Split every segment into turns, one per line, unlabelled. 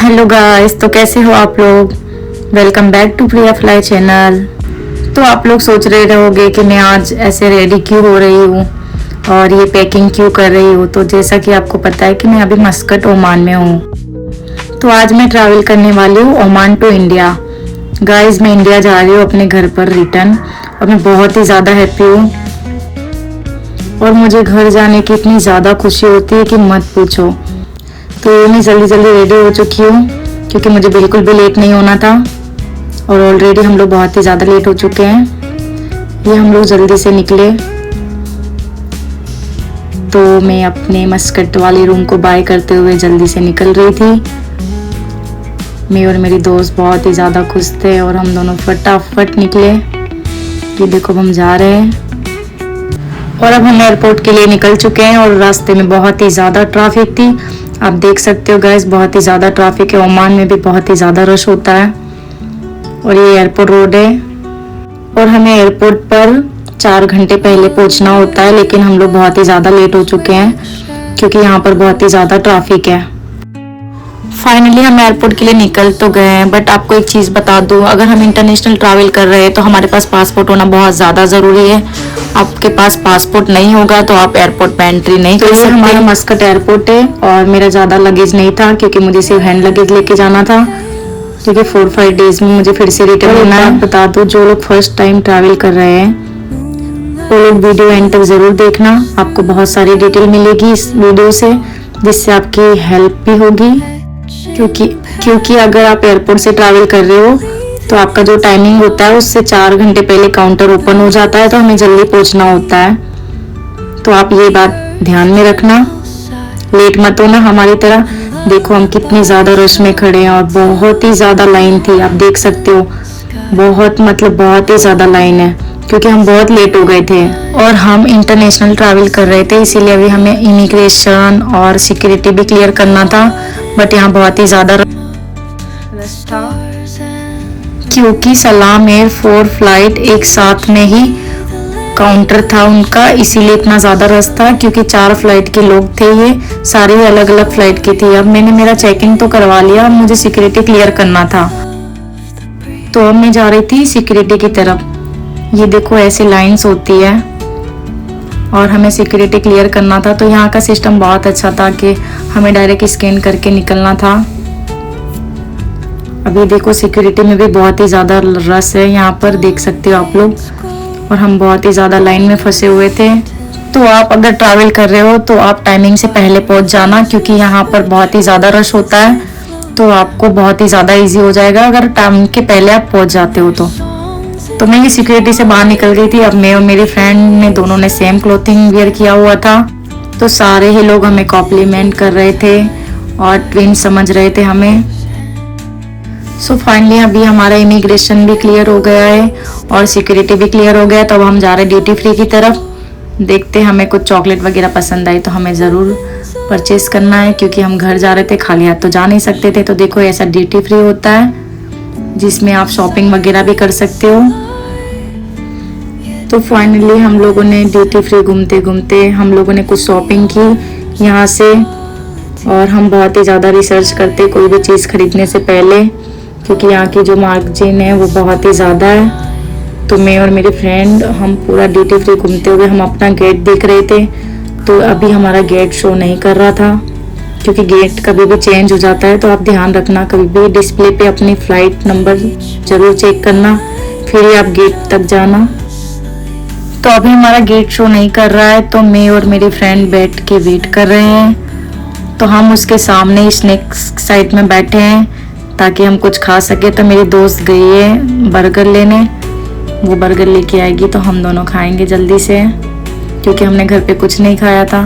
Hello guys, तो कैसे हो आप लोग। Welcome back to Priya fly channel. तो आप लोग सोच रहे रहोगे कि मैं आज ऐसे रेडी क्यों हो रही हूँ और ये पैकिंग क्यों कर रही हूँ। तो जैसा कि आपको पता है कि मैं अभी मस्कट ओमान में हूँ। तो आज मैं ट्रैवल करने वाली हूँ ओमान टू इंडिया। गाइस, मैं इंडिया जा रही हूँ अपने घर पर रिटर्न और मैं बहुत ही ज़्यादा हैप्पी हूँ और मुझे घर जाने की इतनी ज़्यादा खुशी होती है कि मत पूछो। तो मैं जल्दी जल्दी रेडी हो चुकी हूँ क्योंकि मुझे बिल्कुल भी लेट नहीं होना था और ऑलरेडी हम लोग बहुत ही ज़्यादा लेट हो चुके हैं। ये हम लोग जल्दी से निकले। तो मैं अपने मस्कट वाले रूम को बाय करते हुए जल्दी से निकल रही थी। मैं और मेरी दोस्त बहुत ही ज़्यादा खुश थे और हम दोनों फटाफट निकले। ये देखो, हम जा रहे हैं और अब हम एयरपोर्ट के लिए निकल चुके हैं और रास्ते में बहुत ही ज़्यादा ट्रैफिक थी। आप देख सकते हो गाइस, बहुत ही ज़्यादा ट्रैफिक है। ओमान में भी बहुत ही ज़्यादा रश होता है और ये एयरपोर्ट रोड है और हमें एयरपोर्ट पर 4 घंटे पहले पहुंचना होता है, लेकिन हम लोग बहुत ही ज़्यादा लेट हो चुके हैं क्योंकि यहाँ पर बहुत ही ज़्यादा ट्रैफिक है। फाइनली हम एयरपोर्ट के लिए निकल तो गए हैं, बट आपको एक चीज़ बता दूँ, अगर हम इंटरनेशनल ट्रैवल कर रहे हैं तो हमारे पास पासपोर्ट होना बहुत ज़्यादा ज़रूरी है। आपके पास पासपोर्ट नहीं होगा तो आप एयरपोर्ट में एंट्री नहीं कर सकते। हमारा मस्कट एयरपोर्ट है और मेरा ज़्यादा लगेज नहीं था क्योंकि मुझे सिर्फ हैंड लगेज लेके जाना था क्योंकि 4-5 डेज में मुझे फिर से रिटर्न होना है। बता दो, जो लोग फर्स्ट टाइम ट्रैवल कर रहे हैं वो लोग वीडियो एंड तक ज़रूर देखना। आपको बहुत सारी डिटेल मिलेगी इस वीडियो से जिससे आपकी हेल्प भी होगी क्योंकि अगर आप एयरपोर्ट से ट्रैवल कर रहे हो तो आपका जो टाइमिंग होता है उससे 4 घंटे पहले काउंटर ओपन हो जाता है, तो हमें जल्दी पहुंचना होता है। तो आप ये बात ध्यान में रखना, लेट मत होना हमारी तरह। देखो हम कितनी ज़्यादा रश में खड़े हैं और बहुत ही ज़्यादा लाइन थी। आप देख सकते हो, बहुत ही ज़्यादा लाइन है क्योंकि हम बहुत लेट हो गए थे और हम इंटरनेशनल ट्रैवल कर रहे थे, इसीलिए अभी हमें इमिग्रेशन और सिक्योरिटी भी क्लियर करना था। बट यहाँ बहुत ही ज़्यादा रश था क्योंकि सलाम एयर 4 फ्लाइट एक साथ में ही काउंटर था उनका, इसीलिए इतना ज़्यादा रश था क्योंकि 4 फ्लाइट के लोग थे। ये सारी अलग अलग फ्लाइट की थी। अब मैंने मेरा चेकिंग तो करवा लिया, मुझे सिक्योरिटी क्लियर करना था। तो अब मैं जा रही थी सिक्योरिटी की तरफ। ये देखो ऐसी लाइंस होती है और हमें सिक्योरिटी क्लियर करना था। तो यहाँ का सिस्टम बहुत अच्छा था कि हमें डायरेक्ट स्कैन करके निकलना था। अभी देखो सिक्योरिटी में भी बहुत ही ज़्यादा रश है, यहाँ पर देख सकते हो आप लोग, और हम बहुत ही ज़्यादा लाइन में फंसे हुए थे। तो आप अगर ट्रैवल कर रहे हो तो आप टाइमिंग से पहले पहुँच जाना क्योंकि यहाँ पर बहुत ही ज़्यादा रश होता है। तो आपको बहुत ही ज़्यादा ईजी हो जाएगा अगर टाइम के पहले आप पहुँच जाते हो तो मैं ये सिक्योरिटी से बाहर निकल गई थी। अब मैं और मेरी फ्रेंड ने दोनों ने सेम क्लोथिंग वेयर किया हुआ था, तो सारे ही लोग हमें कॉम्प्लीमेंट कर रहे थे और ट्विन समझ रहे थे हमें। सो फाइनली अभी हमारा इमिग्रेशन भी क्लियर हो गया है और सिक्योरिटी भी क्लियर हो गया है। तो अब हम जा रहे हैं ड्यूटी फ्री की तरफ। देखते हमें कुछ चॉकलेट वगैरह पसंद आई तो हमें ज़रूर परचेस करना है क्योंकि हम घर जा रहे थे, खाली हाथ तो जा नहीं सकते थे। तो देखो ऐसा ड्यूटी फ्री होता है जिसमें आप शॉपिंग वगैरह भी कर सकते हो। तो फाइनली हम लोगों ने ड्यूटी फ्री घूमते घूमते हम लोगों ने कुछ शॉपिंग की यहाँ से, और हम बहुत ही ज़्यादा रिसर्च करते कोई भी चीज़ खरीदने से पहले क्योंकि यहाँ की जो मार्जिन है वो बहुत ही ज़्यादा है। तो मैं और मेरी फ्रेंड हम पूरा ड्यूटी फ्री घूमते हुए हम अपना गेट देख रहे थे। तो अभी हमारा गेट शो नहीं कर रहा था क्योंकि गेट कभी भी चेंज हो जाता है। तो आप ध्यान रखना, कभी भी डिस्प्ले पे अपनी फ़्लाइट नंबर ज़रूर चेक करना, फिर ही आप गेट तक जाना। तो अभी हमारा गेट शो नहीं कर रहा है तो मैं और मेरी फ्रेंड बैठ के वेट कर रहे हैं। तो हम उसके सामने ही स्नैक साइड में बैठे हैं ताकि हम कुछ खा सके। तो मेरी दोस्त गई है बर्गर लेने, वो बर्गर लेके आएगी तो हम दोनों खाएंगे जल्दी से क्योंकि हमने घर पे कुछ नहीं खाया था।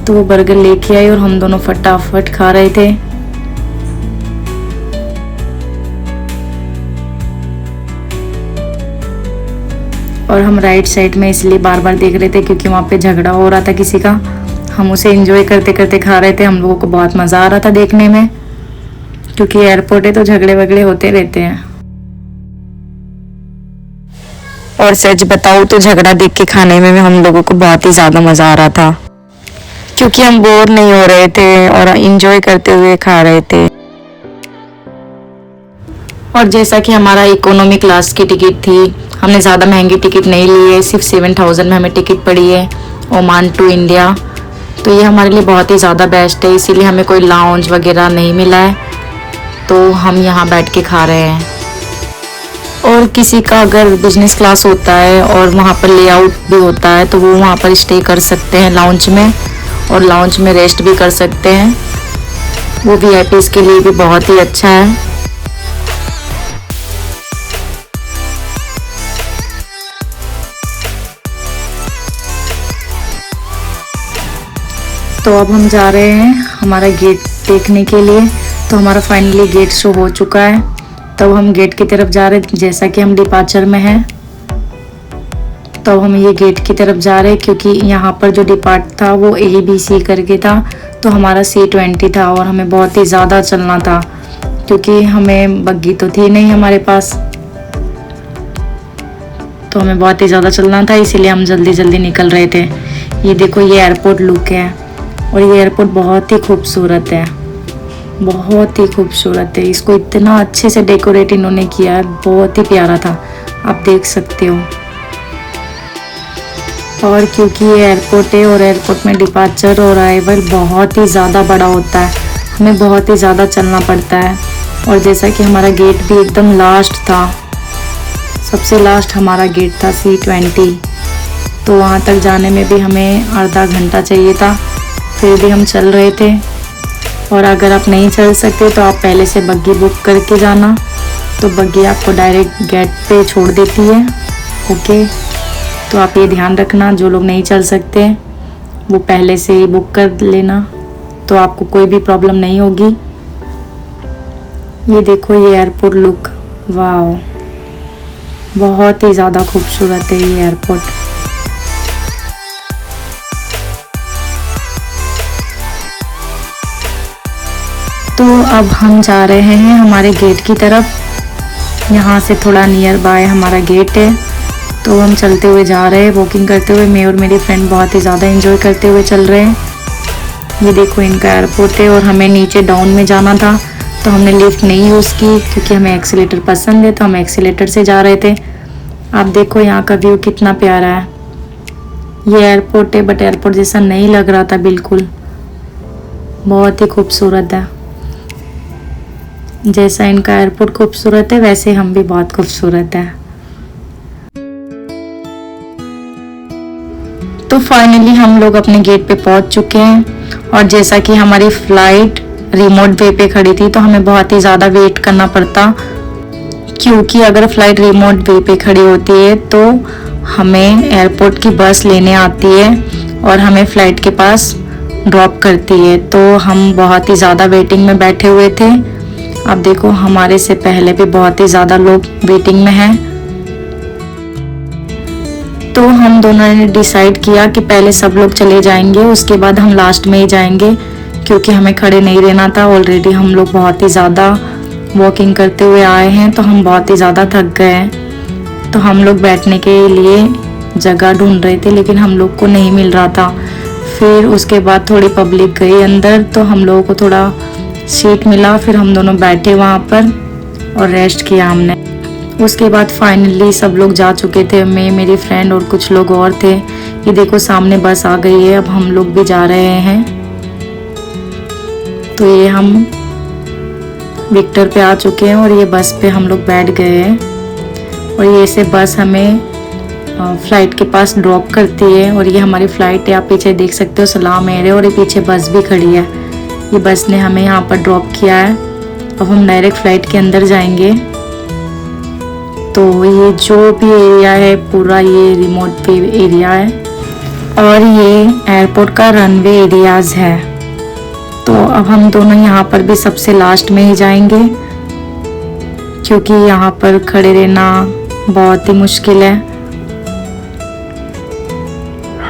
तो वो बर्गर लेके आई और हम दोनों फटाफट खा रहे थे। और हम राइट साइड में इसलिए बार बार देख रहे थे क्योंकि वहाँ पे झगड़ा हो रहा था किसी का। हम उसे एंजॉय करते करते खा रहे थे। हम लोगों को बहुत मज़ा आ रहा था देखने में क्योंकि एयरपोर्ट है तो झगड़े वगड़े होते रहते हैं। और सच बताऊँ तो झगड़ा देख के खाने में हम लोगों को बहुत ही ज़्यादा मज़ा आ रहा था क्योंकि हम बोर नहीं हो रहे थे और एंजॉय करते हुए खा रहे थे। और जैसा कि हमारा इकोनॉमी क्लास की टिकट थी, हमने ज़्यादा महंगी टिकट नहीं ली है, सिर्फ 7,000 में हमें टिकट पड़ी है ओमान टू इंडिया। तो ये हमारे लिए बहुत ही ज़्यादा बेस्ट है, इसीलिए हमें कोई लाउंज वगैरह नहीं मिला है, तो हम यहाँ बैठ के खा रहे हैं। और किसी का अगर बिजनेस क्लास होता है और वहाँ पर लेआउट भी होता है तो वो वहाँ पर स्टे कर सकते हैं लाउंज में, और लाउंज में रेस्ट भी कर सकते हैं। वो वीआईपीज़ के लिए भी बहुत ही अच्छा है। तो अब हम जा रहे हैं हमारा गेट देखने के लिए। तो हमारा फाइनली गेट शो हो चुका है, तब हम गेट की तरफ जा रहे हैं। जैसा कि हम डिपार्चर में हैं, तो हम ये गेट की तरफ जा रहे हैं, क्योंकि यहाँ पर जो डिपार्ट था वो ABC करके था, तो हमारा C20 था और हमें बहुत ही ज़्यादा चलना था, क्योंकि हमें बग्गी तो थी नहीं हमारे पास, तो हमें बहुत ही ज़्यादा चलना था, इसीलिए हम जल्दी जल्दी निकल रहे थे। ये देखो, ये एयरपोर्ट लुक है, और ये एयरपोर्ट बहुत ही खूबसूरत है, बहुत ही खूबसूरत है। इसको इतना अच्छे से डेकोरेट इन्होंने किया है, बहुत ही प्यारा था, आप देख सकते हो। और क्योंकि ये एयरपोर्ट है और एयरपोर्ट में डिपार्चर और अराइवल बहुत ही ज़्यादा बड़ा होता है, हमें बहुत ही ज़्यादा चलना पड़ता है। और जैसा कि हमारा गेट भी एकदम लास्ट था, सबसे लास्ट हमारा गेट था C20, तो वहाँ तक जाने में भी हमें आधा घंटा चाहिए था, फिर भी हम चल रहे थे। और अगर आप नहीं चल सकते तो आप पहले से बग्गी बुक करके जाना, तो बग्गी आपको डायरेक्ट गेट पे छोड़ देती है। ओके, तो आप ये ध्यान रखना, जो लोग नहीं चल सकते वो पहले से ही बुक कर लेना, तो आपको कोई भी प्रॉब्लम नहीं होगी। ये देखो, ये एयरपोर्ट लुक, वाह, बहुत ही ज़्यादा खूबसूरत है ये एयरपोर्ट। तो अब हम जा रहे हैं हमारे गेट की तरफ। यहाँ से थोड़ा नियर बाय हमारा गेट है, तो हम चलते हुए जा रहे हैं, वॉकिंग करते हुए। मैं और मेरी फ्रेंड बहुत ही ज़्यादा एंजॉय करते हुए चल रहे हैं। ये देखो, इनका एयरपोर्ट है, और हमें नीचे डाउन में जाना था, तो हमने लिफ्ट नहीं यूज़ की, क्योंकि हमें एक्सीलेटर पसंद है, तो हम एक्सीलेटर से जा रहे थे। आप देखो यहाँ का व्यू कितना प्यारा है। ये एयरपोर्ट है, बट एयरपोर्ट जैसा नहीं लग रहा था बिल्कुल, बहुत ही खूबसूरत है। जैसा इनका एयरपोर्ट खूबसूरत है, वैसे हम भी बहुत खूबसूरत है। तो फाइनली हम लोग अपने गेट पे पहुंच चुके हैं, और जैसा कि हमारी फ्लाइट रिमोट वे पे खड़ी थी, तो हमें बहुत ही ज़्यादा वेट करना पड़ता, क्योंकि अगर फ्लाइट रिमोट वे पे खड़ी होती है तो हमें एयरपोर्ट की बस लेने आती है और हमें फ्लाइट के पास ड्रॉप करती है। तो हम बहुत ही ज़्यादा वेटिंग में बैठे हुए थे। अब देखो, हमारे से पहले भी बहुत ही ज़्यादा लोग वेटिंग में हैं। तो हम दोनों ने डिसाइड किया कि पहले सब लोग चले जाएंगे, उसके बाद हम लास्ट में ही जाएंगे, क्योंकि हमें खड़े नहीं रहना था। ऑलरेडी हम लोग बहुत ही ज़्यादा वॉकिंग करते हुए आए हैं, तो हम बहुत ही ज़्यादा थक गए हैं। तो हम लोग बैठने के लिए जगह ढूंढ रहे थे, लेकिन हम लोग को नहीं मिल रहा था। फिर उसके बाद थोड़ी पब्लिक गई अंदर, तो हम लोगों को थोड़ा सीट मिला, फिर हम दोनों बैठे वहाँ पर और रेस्ट किया हमने। उसके बाद फाइनली सब लोग जा चुके थे, मैं, मेरी फ्रेंड और कुछ लोग और थे। ये देखो, सामने बस आ गई है, अब हम लोग भी जा रहे हैं। तो ये हम विक्टर पे आ चुके हैं, और ये बस पे हम लोग बैठ गए हैं, और ये से बस हमें फ्लाइट के पास ड्रॉप करती है। और ये हमारी फ़्लाइट है, आप पीछे देख सकते हो सलाम एयर है, और ये पीछे बस भी खड़ी है। ये बस ने हमें यहाँ पर ड्रॉप किया है। अब हम डायरेक्ट फ्लाइट के अंदर जाएंगे। तो ये जो भी एरिया है पूरा ये रिमोट पे एरिया है, और ये एयरपोर्ट का रनवे एरियाज़ है। तो अब हम दोनों यहाँ पर भी सबसे लास्ट में ही जाएंगे, क्योंकि यहाँ पर खड़े रहना बहुत ही मुश्किल है।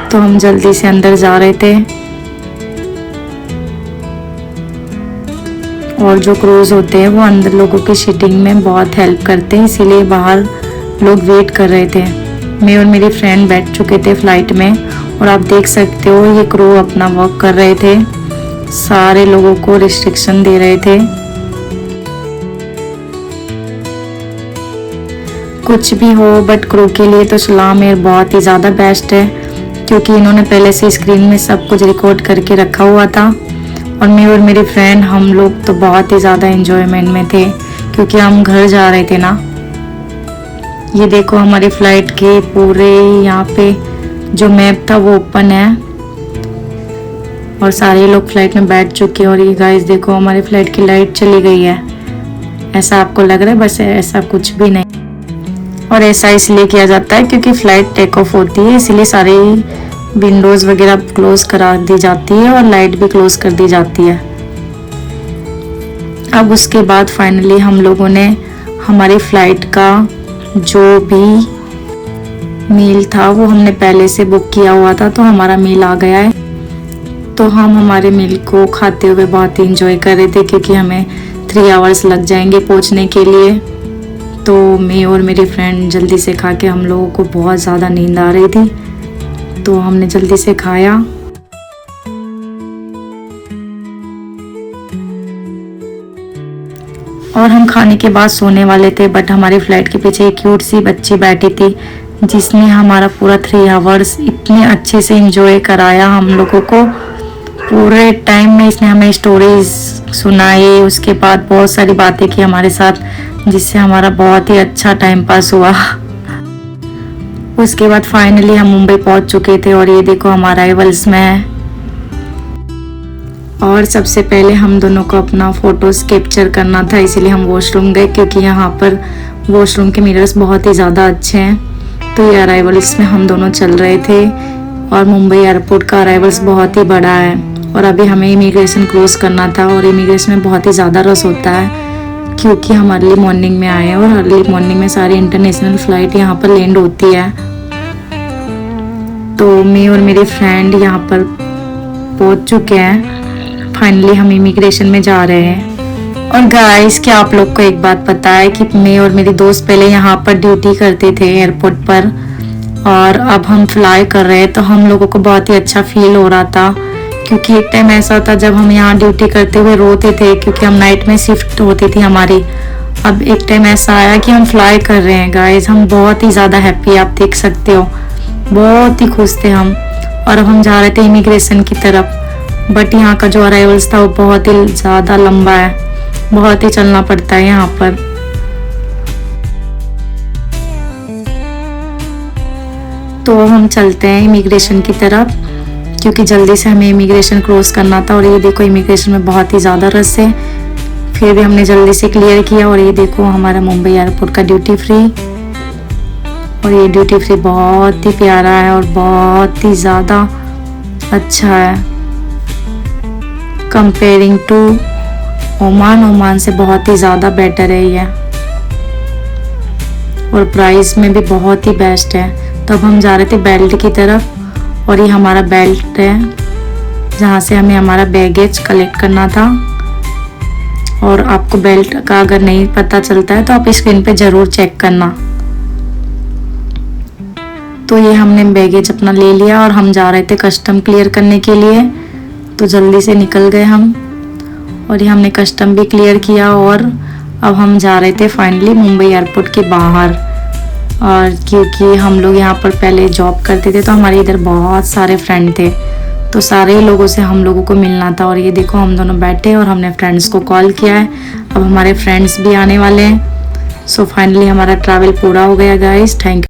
तो हम जल्दी से अंदर जा रहे थे, और जो क्रूज होते हैं वो अंदर लोगों की सीटिंग में बहुत हेल्प करते हैं, इसीलिए बाहर लोग वेट कर रहे थे। मैं और मेरी फ्रेंड बैठ चुके थे फ्लाइट में, और आप देख सकते हो ये क्रू अपना वर्क कर रहे थे, सारे लोगों को रिस्ट्रिक्शन दे रहे थे। कुछ भी हो बट क्रू के लिए तो सलाम एयर बहुत ही ज़्यादा बेस्ट है, क्योंकि इन्होंने पहले से स्क्रीन में सब कुछ रिकॉर्ड करके रखा हुआ था। और मैं और मेरे फ्रेंड हम लोग तो बहुत ही ज़्यादा एंजॉयमेंट में थे, क्योंकि हम घर जा रहे थे ना। ये देखो हमारी फ़्लाइट के पूरे यहाँ पे जो मैप था वो ओपन है और सारे लोग फ्लाइट में बैठ चुके हैं। और ये गाइस देखो हमारी फ़्लाइट की लाइट चली गई है। ऐसा आपको लग रहा है, बस ऐसा कुछ भी नहीं। और ऐसा इसलिए किया जाता है क्योंकि फ़्लाइट टेक ऑफ होती है, इसलिए सारी विंडोज़ वगैरह क्लोज़ करा दी जाती है और लाइट भी क्लोज़ कर दी जाती है। अब उसके बाद फाइनली हम लोगों ने हमारी फ़्लाइट का जो भी मील था वो हमने पहले से बुक किया हुआ था, तो हमारा मील आ गया है। तो हम हमारे मील को खाते हुए बहुत ही इंजॉय कर रहे थे, क्योंकि हमें 3 आवर्स लग जाएंगे पहुंचने के लिए। तो मैं और मेरी फ्रेंड जल्दी से खा के, हम लोगों को बहुत ज़्यादा नींद आ रही थी तो हमने जल्दी से खाया। और हम खाने के बाद सोने वाले थे, बट हमारी फ़्लाइट के पीछे एक क्यूट सी बच्ची बैठी थी जिसने हमारा पूरा 3 आवर्स इतने अच्छे से एंजॉय कराया हम लोगों को। पूरे टाइम में इसने हमें स्टोरीज सुनाई, उसके बाद बहुत सारी बातें की हमारे साथ, जिससे हमारा बहुत ही अच्छा टाइम पास हुआ। उसके बाद फाइनली हम मुंबई पहुंच चुके थे और ये देखो हमारा अराइवल्स में है। और सबसे पहले हम दोनों को अपना फ़ोटोज़ कैप्चर करना था, इसीलिए हम वॉशरूम गए, क्योंकि यहाँ पर वॉशरूम के मिरर्स बहुत ही ज़्यादा अच्छे हैं। तो ये अराइवल्स में हम दोनों चल रहे थे और मुंबई एयरपोर्ट का अराइवल्स बहुत ही बड़ा है और अभी हमें इमिग्रेशन क्रॉस करना था। और इमिग्रेशन में बहुत ही ज़्यादा रश होता है, क्योंकि हम अर्ली मॉर्निंग में आए हैं और अर्ली मॉर्निंग में सारी इंटरनेशनल फ़्लाइट यहाँ पर लैंड होती है। तो मैं और मेरी फ्रेंड यहाँ पर पहुँच चुके हैं। फाइनली हम इमिग्रेशन में जा रहे हैं। और गाइस, क्या आप लोग को एक बात पता है कि मैं और मेरी दोस्त पहले यहाँ पर ड्यूटी करते थे एयरपोर्ट पर, और अब हम फ्लाई कर रहे हैं, तो हम लोगों को बहुत ही अच्छा फील हो रहा था। क्योंकि एक टाइम ऐसा था जब हम यहाँ ड्यूटी करते हुए रोते थे, क्योंकि हम नाइट में शिफ्ट होती थी हमारी। अब एक टाइम ऐसा आया कि हम फ्लाई कर रहे हैं गाइस, हम बहुत ही ज़्यादा हैप्पी, आप देख सकते हो, बहुत ही खुश थे हम। और अब हम जा रहे थे इमिग्रेशन की तरफ, बट यहाँ का जो अराइवल्स था वो बहुत ही ज़्यादा लंबा है, बहुत ही चलना पड़ता है यहाँ पर। तो हम चलते हैं इमिग्रेशन की तरफ, क्योंकि जल्दी से हमें इमिग्रेशन क्रॉस करना था। और ये देखो इमिग्रेशन में बहुत ही ज़्यादा रश है, फिर भी हमने जल्दी से क्लियर किया। और ये देखो हमारा मुंबई एयरपोर्ट का ड्यूटी फ्री, और ये ड्यूटी फ्री बहुत ही प्यारा है और बहुत ही ज़्यादा अच्छा है कंपेयरिंग टू ओमान से बहुत ही ज़्यादा बेटर है ये, और प्राइस में भी बहुत ही बेस्ट है। तब हम जा रहे थे बेल्ट की तरफ, और ये हमारा बेल्ट है जहाँ से हमें हमारा बैगेज कलेक्ट करना था। और आपको बेल्ट का अगर नहीं पता चलता है तो आप स्क्रीन पे ज़रूर चेक करना। तो ये हमने बैगेज अपना ले लिया और हम जा रहे थे कस्टम क्लियर करने के लिए, तो जल्दी से निकल गए हम। और ये हमने कस्टम भी क्लियर किया और अब हम जा रहे थे फाइनली मुंबई एयरपोर्ट के बाहर। और क्योंकि हम लोग यहाँ पर पहले जॉब करते थे, तो हमारे इधर बहुत सारे फ्रेंड थे, तो सारे लोगों से हम लोगों को मिलना था। और ये देखो हम दोनों बैठे और हमने फ्रेंड्स को कॉल किया है, अब हमारे फ्रेंड्स भी आने वाले हैं। सो फाइनली हमारा ट्रैवल पूरा हो गया गाइस, थैंक यू।